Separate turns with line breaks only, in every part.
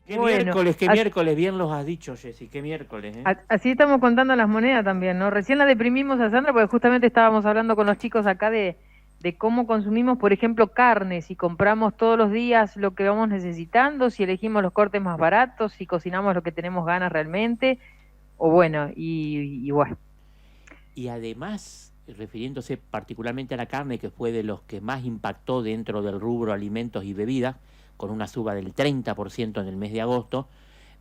Bueno,
Qué miércoles, bien los has dicho, Jessy, qué miércoles, ¿eh?
así estamos contando las monedas también, ¿no? Recién la deprimimos a Sandra porque justamente estábamos hablando con los chicos acá de cómo consumimos, por ejemplo, carne, si compramos todos los días lo que vamos necesitando, si elegimos los cortes más baratos, si cocinamos lo que tenemos ganas realmente, o bueno, y bueno.
Y además, refiriéndose particularmente a la carne, que fue de los que más impactó dentro del rubro alimentos y bebidas, con una suba del 30% en el mes de agosto,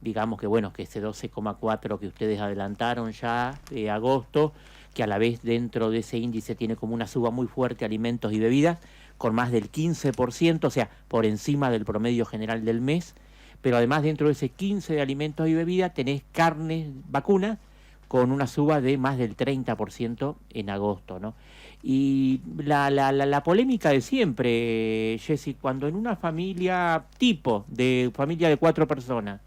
digamos que bueno, que ese 12,4 que ustedes adelantaron ya de agosto, que a la vez dentro de ese índice tiene como una suba muy fuerte alimentos y bebidas, con más del 15%, o sea, por encima del promedio general del mes, pero además dentro de ese 15 de alimentos y bebidas tenés carne vacuna, con una suba de más del 30% en agosto, ¿no? Y la polémica de siempre, Jessy, cuando en una familia tipo, de familia de 4 personas,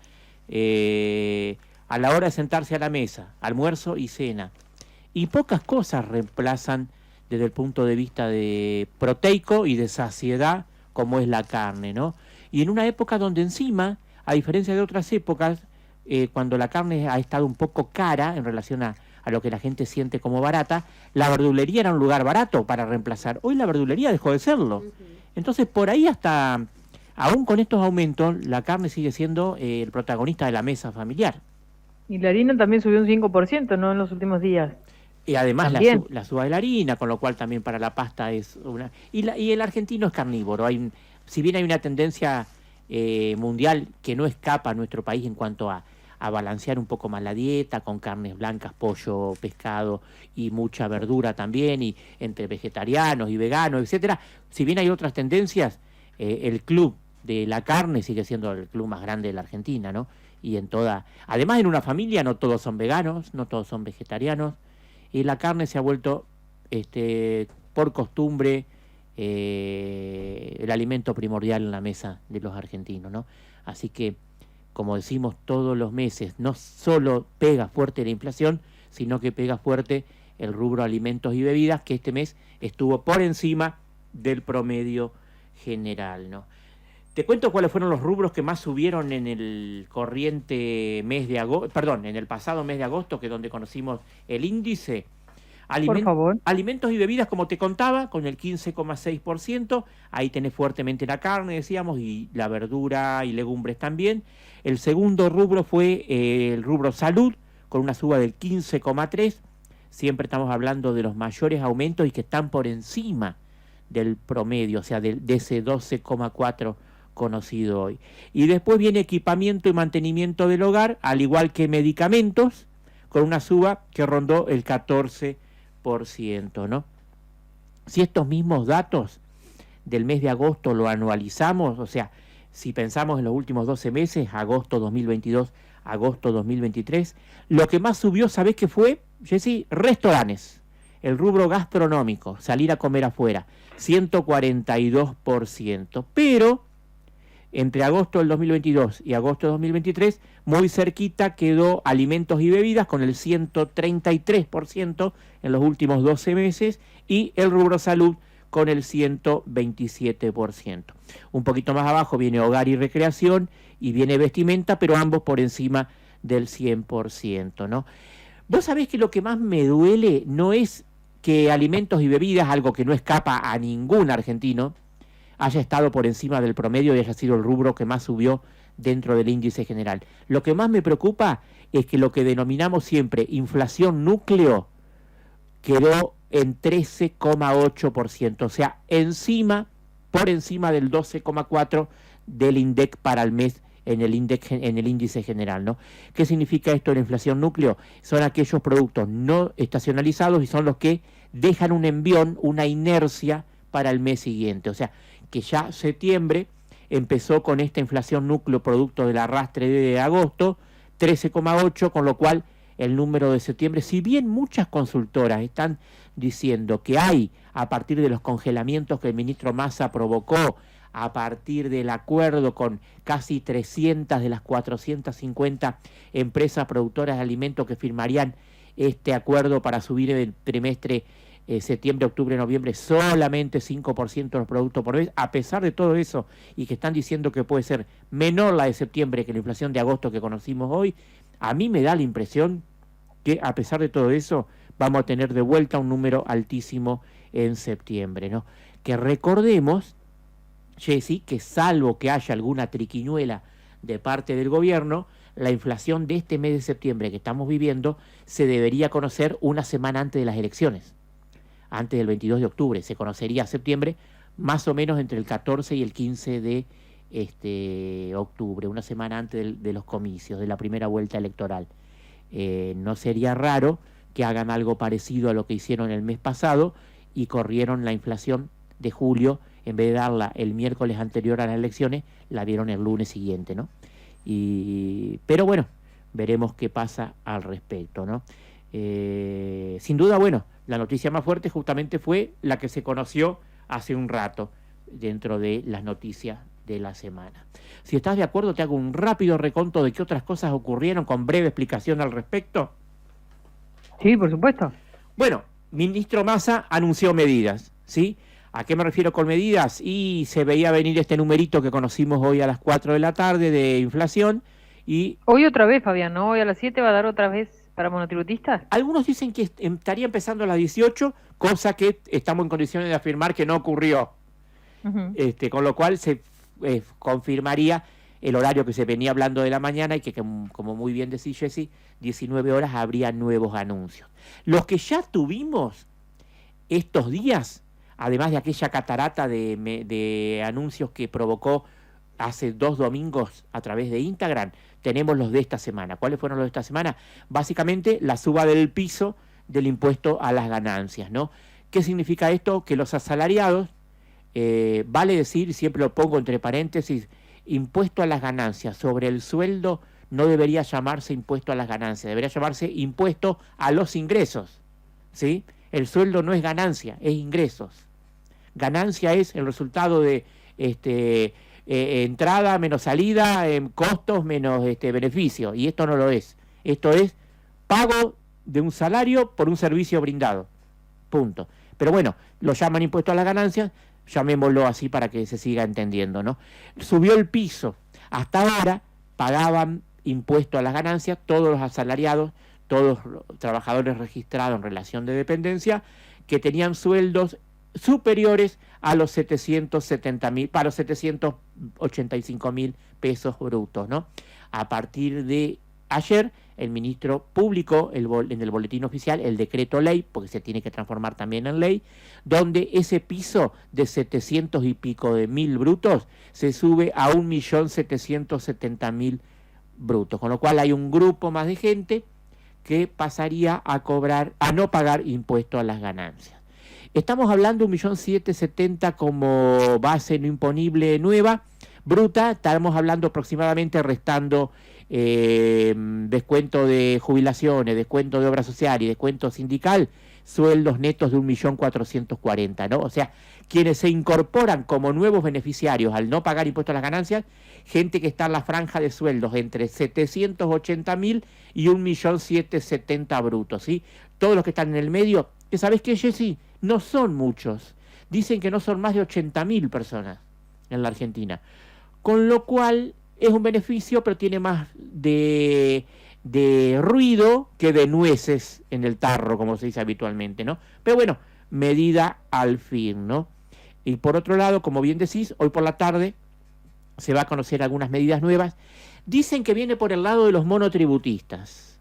a la hora de sentarse a la mesa, almuerzo y cena, y pocas cosas reemplazan desde el punto de vista de proteico y de saciedad, como es la carne, ¿no? Y en una época donde encima, a diferencia de otras épocas, cuando la carne ha estado un poco cara en relación a lo que la gente siente como barata, la verdulería era un lugar barato para reemplazar. Hoy la verdulería dejó de serlo. Entonces, por ahí hasta, aún con estos aumentos, la carne sigue siendo el protagonista de la mesa familiar.
Y la harina también subió un 5%, ¿no? En los últimos días.
Y además
También.
la suba de la harina, con lo cual también para la pasta es una... Y el argentino es carnívoro. Si bien hay una tendencia mundial que no escapa a nuestro país en cuanto a balancear un poco más la dieta, con carnes blancas, pollo, pescado y mucha verdura también, y entre vegetarianos y veganos, etcétera. Si bien hay otras tendencias, el club de la carne sigue siendo el club más grande de la Argentina, ¿no? Y en toda... Además, en una familia no todos son veganos, no todos son vegetarianos, y la carne se ha vuelto, por costumbre, el alimento primordial en la mesa de los argentinos, ¿no? Así que, como decimos todos los meses, no solo pega fuerte la inflación, sino que pega fuerte el rubro alimentos y bebidas, que este mes estuvo por encima del promedio general, ¿no? Te cuento cuáles fueron los rubros que más subieron en el corriente mes de agosto, perdón, en el pasado mes de agosto, que es donde conocimos el índice.
Por favor.
Alimentos y bebidas, como te contaba, con el 15,6%. Ahí tenés fuertemente la carne, decíamos, y la verdura y legumbres también. El segundo rubro fue el rubro salud, con una suba del 15,3%. Siempre estamos hablando de los mayores aumentos y que están por encima del promedio, o sea, de ese 12,4% conocido hoy. Y después viene equipamiento y mantenimiento del hogar, al igual que medicamentos, con una suba que rondó el 14%, ¿no? Si estos mismos datos del mes de agosto lo anualizamos, o sea, si pensamos en los últimos 12 meses, agosto 2022, agosto 2023, lo que más subió, ¿sabés qué fue, Jessy? Restaurantes, el rubro gastronómico, salir a comer afuera, 142%, pero entre agosto del 2022 y agosto del 2023, muy cerquita quedó alimentos y bebidas con el 133% en los últimos 12 meses y el rubro salud con el 127%. Un poquito más abajo viene hogar y recreación y viene vestimenta, pero ambos por encima del 100%, ¿no? Vos sabés que lo que más me duele no es que alimentos y bebidas, algo que no escapa a ningún argentino, haya estado por encima del promedio y haya sido el rubro que más subió dentro del índice general. Lo que más me preocupa es que lo que denominamos siempre inflación núcleo quedó en 13,8%, o sea, por encima del 12,4% del INDEC para el mes en el índice general, ¿no? ¿Qué significa esto de la inflación núcleo? Son aquellos productos no estacionalizados y son los que dejan un envión, una inercia para el mes siguiente. O sea, que ya septiembre empezó con esta inflación núcleo producto del arrastre de agosto, 13,8, con lo cual el número de septiembre, si bien muchas consultoras están diciendo que hay, a partir de los congelamientos que el ministro Massa provocó, a partir del acuerdo con casi 300 de las 450 empresas productoras de alimentos que firmarían este acuerdo para subir el trimestre septiembre, octubre, noviembre, solamente 5% de los productos por mes. A pesar de todo eso, y que están diciendo que puede ser menor la de septiembre que la inflación de agosto que conocimos hoy, a mí me da la impresión que a pesar de todo eso, vamos a tener de vuelta un número altísimo en septiembre, ¿no? Que recordemos, Jessy, que salvo que haya alguna triquiñuela de parte del gobierno, la inflación de este mes de septiembre que estamos viviendo se debería conocer una semana antes de las elecciones, antes del 22 de octubre. Se conocería septiembre más o menos entre el 14 y el 15 de octubre, una semana antes de los comicios, de la primera vuelta electoral. No sería raro que hagan algo parecido a lo que hicieron el mes pasado y corrieron la inflación de julio, en vez de darla el miércoles anterior a las elecciones, la dieron el lunes siguiente, ¿no? Pero bueno, veremos qué pasa al respecto, ¿no? Sin duda, bueno, la noticia más fuerte justamente fue la que se conoció hace un rato dentro de las noticias de la semana. Si estás de acuerdo, te hago un rápido reconto de qué otras cosas ocurrieron con breve explicación al respecto.
Sí, por supuesto.
Bueno, ministro Massa anunció medidas, ¿sí? ¿A qué me refiero con medidas? Y se veía venir este numerito que conocimos hoy a las 4 de la tarde de inflación. Y
hoy otra vez, Fabián, ¿no? Hoy a las 7 va a dar otra vez para monotributistas.
Algunos dicen que estaría empezando a las 18, cosa que estamos en condiciones de afirmar que no ocurrió. Con lo cual se confirmaría el horario que se venía hablando de la mañana y que, como muy bien decís, Jessy, 19 horas habría nuevos anuncios. Los que ya tuvimos estos días, además de aquella catarata de anuncios que provocó hace 2 domingos a través de Instagram, tenemos los de esta semana. ¿Cuáles fueron los de esta semana? Básicamente la suba del piso del impuesto a las ganancias, ¿no? ¿Qué significa esto? Que los asalariados, vale decir, siempre lo pongo entre paréntesis, impuesto a las ganancias sobre el sueldo no debería llamarse impuesto a las ganancias, debería llamarse impuesto a los ingresos, ¿sí? El sueldo no es ganancia, es ingresos. Ganancia es el resultado de entrada menos salida, costos menos beneficio, y esto no lo es. Esto es pago de un salario por un servicio brindado, punto. Pero bueno, lo llaman impuesto a las ganancias, llamémoslo así para que se siga entendiendo, ¿no? Subió el piso. Hasta ahora pagaban impuesto a las ganancias todos los asalariados, todos los trabajadores registrados en relación de dependencia que tenían sueldos superiores a los 770.000, para los 785.000 pesos brutos, ¿no? A partir de ayer, el ministro publicó en el boletín oficial el decreto ley, porque se tiene que transformar también en ley, donde ese piso de 700 y pico de mil brutos se sube a 1.770.000 brutos, con lo cual hay un grupo más de gente que pasaría a no pagar impuesto a las ganancias. Estamos hablando de 1.770.000 como base no imponible nueva, bruta, estamos hablando aproximadamente, restando descuento de jubilaciones, descuento de obra social y descuento sindical, sueldos netos de 1.440.000, ¿no? O sea, quienes se incorporan como nuevos beneficiarios al no pagar impuestos a las ganancias, gente que está en la franja de sueldos entre 780.000 y 1.770.000 brutos, ¿sí? Todos los que están en el medio, que ¿sabés qué, Jessy? No son muchos. Dicen que no son más de 80.000 personas en la Argentina. Con lo cual es un beneficio, pero tiene más de ruido que de nueces en el tarro, como se dice habitualmente, ¿no? Pero bueno, medida al fin, ¿no? Y por otro lado, como bien decís, hoy por la tarde se va a conocer algunas medidas nuevas. Dicen que viene por el lado de los monotributistas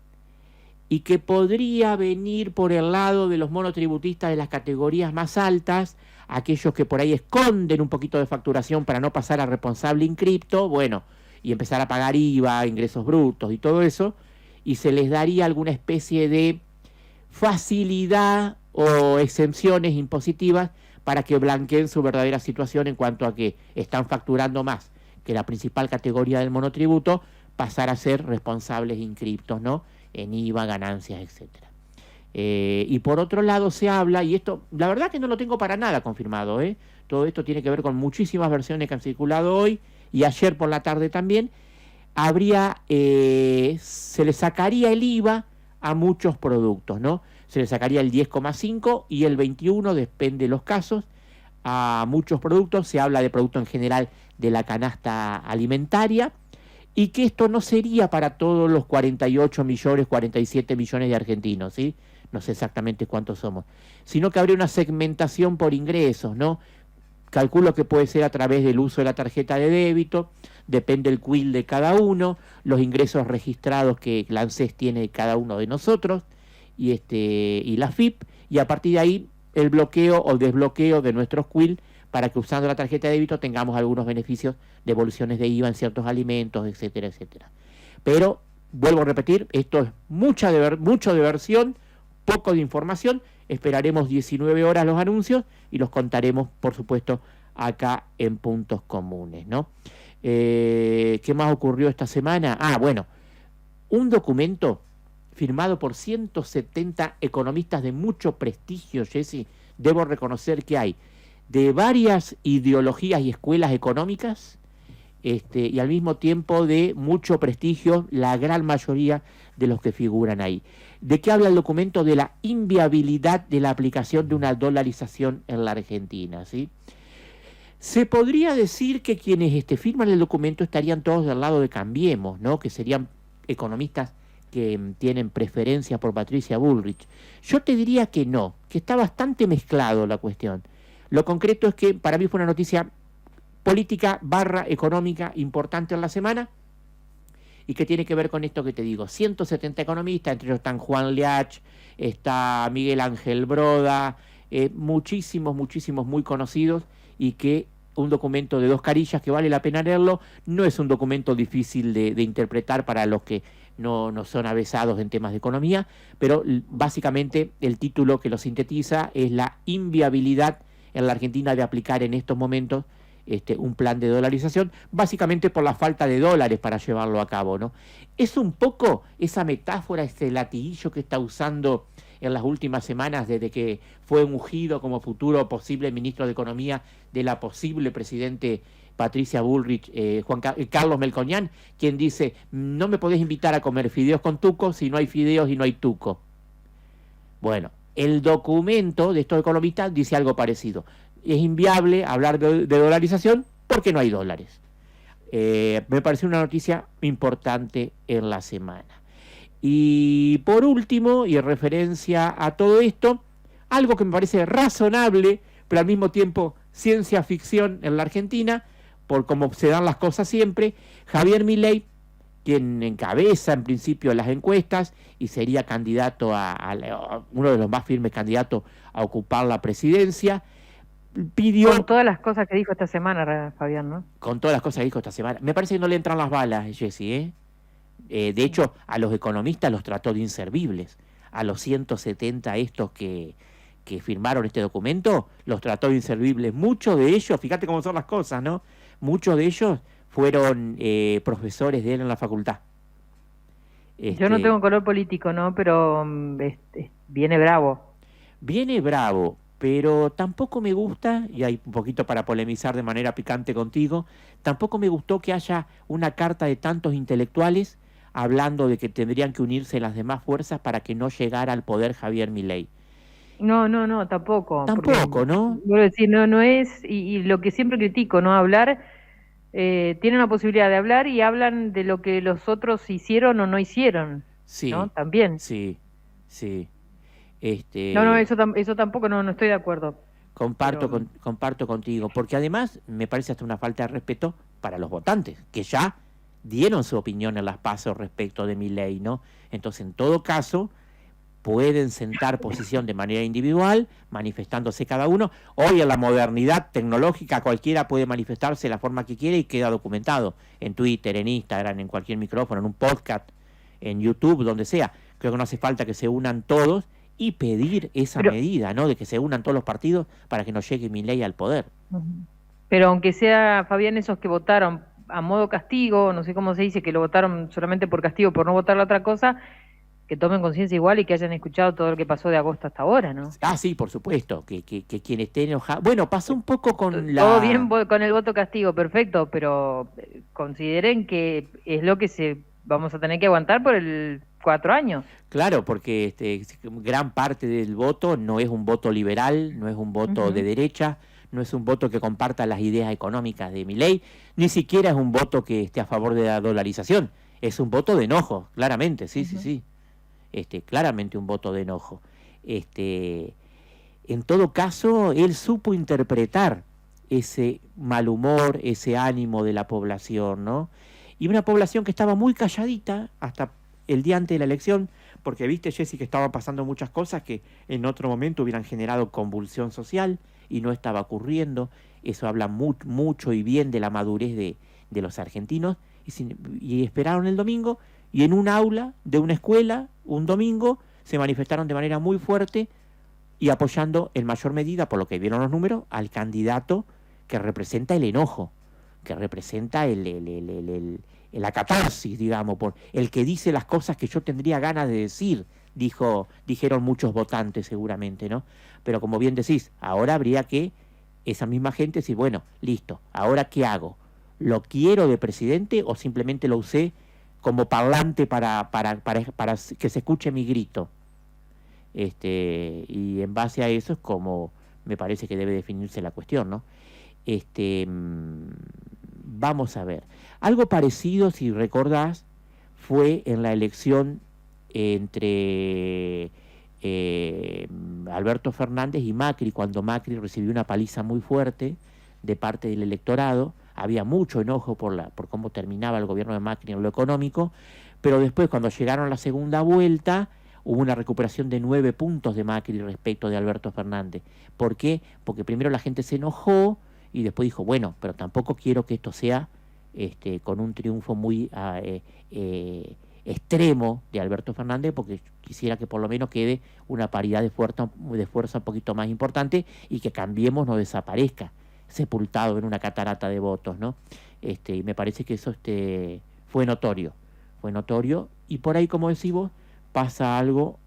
y que podría venir por el lado de los monotributistas de las categorías más altas, aquellos que por ahí esconden un poquito de facturación para no pasar a responsable inscripto, bueno, y empezar a pagar IVA, ingresos brutos y todo eso, y se les daría alguna especie de facilidad o exenciones impositivas para que blanqueen su verdadera situación en cuanto a que están facturando más que la principal categoría del monotributo, pasar a ser responsables inscriptos, ¿no? En IVA, ganancias, etcétera. Y por otro lado se habla, y esto, la verdad que no lo tengo para nada confirmado, todo esto tiene que ver con muchísimas versiones que han circulado hoy y ayer por la tarde también, se le sacaría el IVA a muchos productos, ¿no? se le sacaría el 10,5 y el 21, depende de los casos. A muchos productos, se habla de producto en general de la canasta alimentaria, y que esto no sería para todos los 48 millones, 47 millones de argentinos, ¿sí? No sé exactamente cuántos somos, sino que habría una segmentación por ingresos, ¿no? Calculo que puede ser a través del uso de la tarjeta de débito, depende el QUIL de cada uno, los ingresos registrados que la ANSES tiene de cada uno de nosotros, y la FIP, y a partir de ahí el bloqueo o desbloqueo de nuestros QUIL para que usando la tarjeta de débito tengamos algunos beneficios, devoluciones de IVA en ciertos alimentos, etcétera, etcétera. Pero, vuelvo a repetir, esto es mucho de versión, poco de información. Esperaremos 19 horas los anuncios y los contaremos, por supuesto, acá en Puntos Comunes, ¿no? ¿Qué más ocurrió esta semana? Bueno, un documento firmado por 170 economistas de mucho prestigio, Jessy, debo reconocer que hay de varias ideologías y escuelas económicas, y al mismo tiempo de mucho prestigio, la gran mayoría de los que figuran ahí. ¿De qué habla el documento? De la inviabilidad de la aplicación de una dolarización en la Argentina, ¿sí? Se podría decir que quienes firman el documento estarían todos del lado de Cambiemos, ¿no? Que serían economistas que tienen preferencia por Patricia Bullrich. Yo te diría que no, que está bastante mezclado la cuestión. Lo concreto es que para mí fue una noticia política / económica importante en la semana, y que tiene que ver con esto que te digo. 170 economistas, entre ellos están Juan Leach, está Miguel Ángel Broda, muchísimos muy conocidos, y que un documento de 2 carillas que vale la pena leerlo. No es un documento difícil de interpretar para los que no son avesados en temas de economía, pero básicamente el título que lo sintetiza es la inviabilidad en la Argentina de aplicar en estos momentos un plan de dolarización, básicamente por la falta de dólares para llevarlo a cabo, ¿no? Es un poco esa metáfora, este latiguillo que está usando en las últimas semanas desde que fue ungido como futuro posible ministro de Economía de la posible presidente Patricia Bullrich, Carlos Melconian, quien dice: no me podés invitar a comer fideos con tuco si no hay fideos y no hay tuco. Bueno, el documento de estos economistas dice algo parecido. Es inviable hablar de dolarización porque no hay dólares. Me pareció una noticia importante en la semana. Y por último, y en referencia a todo esto, algo que me parece razonable, pero al mismo tiempo ciencia ficción en la Argentina, por cómo se dan las cosas siempre. Javier Milei, quien encabeza en principio las encuestas y sería candidato uno de los más firmes candidatos a ocupar la presidencia, pidió...
Con todas las cosas que dijo esta semana, Fabián, ¿no?
Con todas las cosas que dijo esta semana. Me parece que no le entran las balas, Jessy, ¿eh? De hecho, a los economistas los trató de inservibles. A los 170 estos que firmaron este documento, los trató de inservibles. Muchos de ellos, fíjate cómo son las cosas, ¿no? Muchos de ellos fueron profesores de él en la facultad.
Yo no tengo color político, ¿no? Pero viene bravo.
Viene bravo, pero tampoco me gusta, y hay un poquito para polemizar de manera picante contigo, tampoco me gustó que haya una carta de tantos intelectuales hablando de que tendrían que unirse las demás fuerzas para que no llegara al poder Javier Milei.
No, tampoco.
Tampoco, ¿no?
Quiero decir, no es, y lo que siempre critico, ¿no? Hablar, tienen la posibilidad de hablar y hablan de lo que los otros hicieron o no hicieron,
sí,
¿no? También.
Sí.
No, eso tampoco, no estoy de acuerdo.
Comparto contigo, porque además me parece hasta una falta de respeto para los votantes, que ya dieron su opinión en las PASO respecto de Milei, ¿no? Entonces, en todo caso, pueden sentar posición de manera individual, manifestándose cada uno. Hoy en la modernidad tecnológica cualquiera puede manifestarse de la forma que quiere y queda documentado en Twitter, en Instagram, en cualquier micrófono, en un podcast, en YouTube, donde sea. Creo que no hace falta que se unan todos y pedir esa medida, ¿no? De que se unan todos los partidos para que no llegue Milei al poder.
Pero aunque sea, Fabián, esos que votaron a modo castigo, no sé cómo se dice, que lo votaron solamente por castigo, por no votar la otra cosa, que tomen conciencia igual y que hayan escuchado todo lo que pasó de agosto hasta ahora, ¿no?
Sí, por supuesto, que quien esté enojado... Bueno, pasó un poco con
Todo bien con el voto castigo, perfecto, pero consideren que es lo que vamos a tener que aguantar por el 4 años.
Claro, porque gran parte del voto no es un voto liberal, no es un voto de derecha, no es un voto que comparta las ideas económicas de Milei, ni siquiera es un voto que esté a favor de la dolarización, es un voto de enojo, claramente, sí. Claramente un voto de enojo. En todo caso, él supo interpretar ese mal humor, ese ánimo de la población, ¿no? Y una población que estaba muy calladita hasta el día antes de la elección, porque viste, Jessy, que estaban pasando muchas cosas que en otro momento hubieran generado convulsión social y no estaba ocurriendo. Eso habla mucho y bien de la madurez de los argentinos. Y esperaron el domingo, y en un aula de una escuela, un domingo, se manifestaron de manera muy fuerte y apoyando en mayor medida, por lo que vieron los números, al candidato que representa el enojo, que representa la catarsis, digamos, por el que dice las cosas que yo tendría ganas de decir, dijeron muchos votantes seguramente, ¿no? Pero como bien decís, ahora habría que esa misma gente decir, bueno, listo, ¿ahora qué hago? ¿Lo quiero de presidente o simplemente lo usé como parlante para que se escuche mi grito? Y en base a eso es como me parece que debe definirse la cuestión, ¿no? Vamos a ver. Algo parecido, si recordás, fue en la elección entre Alberto Fernández y Macri, cuando Macri recibió una paliza muy fuerte de parte del electorado. Había mucho enojo por cómo terminaba el gobierno de Macri en lo económico, pero después, cuando llegaron a la segunda vuelta, hubo una recuperación de 9 puntos de Macri respecto de Alberto Fernández. ¿Por qué? Porque primero la gente se enojó y después dijo, bueno, pero tampoco quiero que esto sea con un triunfo muy extremo de Alberto Fernández, porque quisiera que por lo menos quede una paridad de fuerza un poquito más importante y que Cambiemos no desaparezca sepultado en una catarata de votos, ¿no? Y me parece que eso fue notorio, y por ahí, como decís vos, pasa algo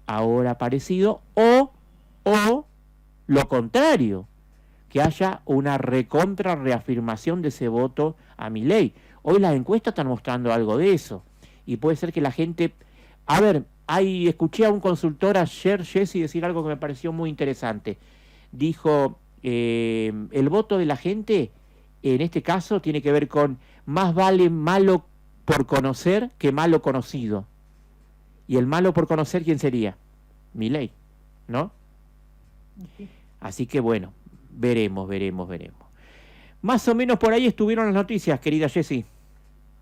ahora parecido, o lo contrario, que haya una reafirmación de ese voto a Milei. Hoy las encuestas están mostrando algo de eso, y puede ser que la gente... A ver, escuché a un consultor ayer, Jessy, decir algo que me pareció muy interesante. Dijo, el voto de la gente, en este caso, tiene que ver con más vale malo por conocer que malo conocido. Y el malo por conocer, ¿quién sería? Milei, ¿no? Sí. Así que bueno, veremos. Más o menos por ahí estuvieron las noticias, querida Jessy.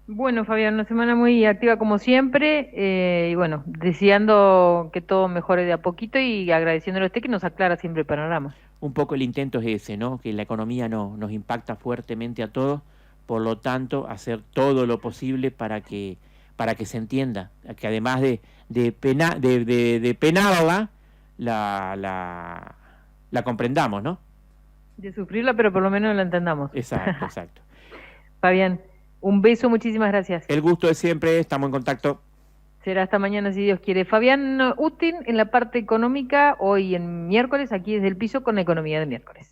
Bueno, Fabián, una semana muy activa como siempre, y bueno, deseando que todo mejore de a poquito y agradeciéndole a usted que nos aclara siempre el panorama.
Un poco el intento es ese, ¿no? Que la economía nos impacta fuertemente a todos, por lo tanto, hacer todo lo posible para que se entienda, que además de penarla, la comprendamos, ¿no?
De sufrirla, pero por lo menos la entendamos.
Exacto.
Fabián, un beso, muchísimas gracias.
El gusto de siempre, estamos en contacto.
Será hasta mañana, si Dios quiere. Fabián Ustin en la parte económica, hoy en miércoles, aquí desde el piso con Economía de Miércoles.